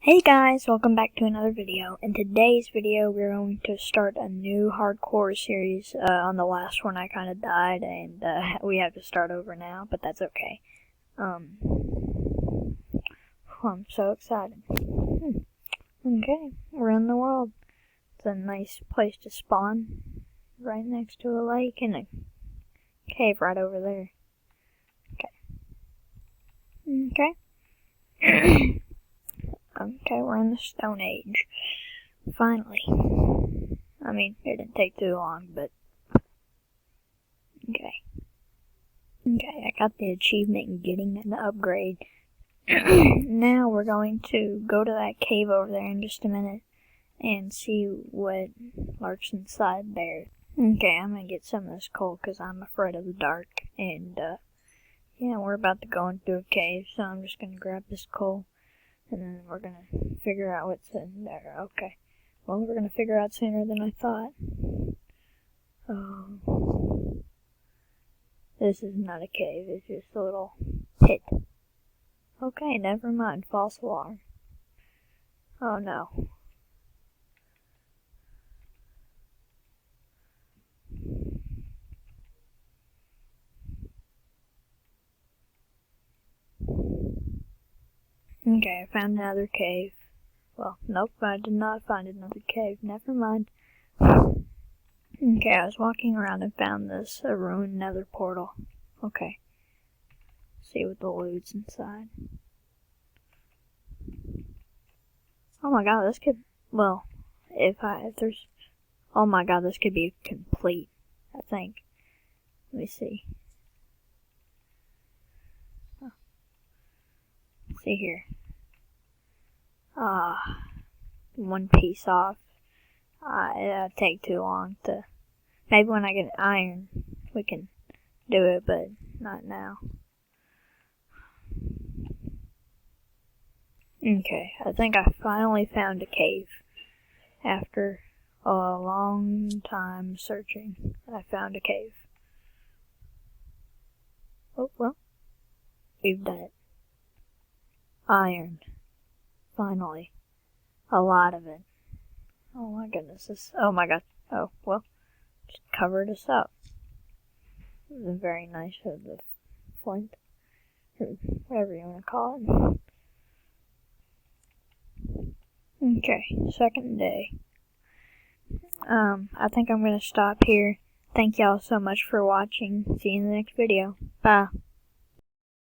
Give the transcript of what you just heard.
Hey guys, welcome back to another video. In today's video, we're going to start a new hardcore series. On the last one, I kind of died, and we have to start over now, but that's okay. I'm so excited. Okay, we're in the world. It's a nice place to spawn, right next to a lake and a cave right over there. Okay. Okay, we're in the Stone Age. Finally. I mean, it didn't take too long, but... Okay, I got the achievement in getting an upgrade. Now we're going to go to that cave over there in just a minute and see what lurks inside there. Okay, I'm gonna get some of this coal because I'm afraid of the dark. And, yeah, we're about to go into a cave, so I'm just gonna grab this coal. And then we're gonna figure out what's in there. Okay. Well, we're gonna figure out sooner than I thought. Oh. This is not a cave, it's just a little pit. Okay, never mind. False alarm. Oh no. Okay, I found another cave. Well, nope, I did not find another cave. Never mind. Okay, I was walking around and found this, a ruined nether portal. Okay. See what the loot's inside. Oh my god, this could, well, if there's, oh my god, this could be complete, I think. Let me see. Oh. See here. One piece off. It'll take too long to, maybe when I get iron, we can do it, but not now. Okay, I think I finally found a cave. After a long time searching, I found a cave. Oh, well, we've done it. Iron. Finally. A lot of it. Oh my goodness, oh my god. Oh, well, just covered us up. It was very nice of the flint. Or whatever you want to call it. Okay, second day. I think I'm gonna stop here. Thank y'all so much for watching. See you in the next video. Bye.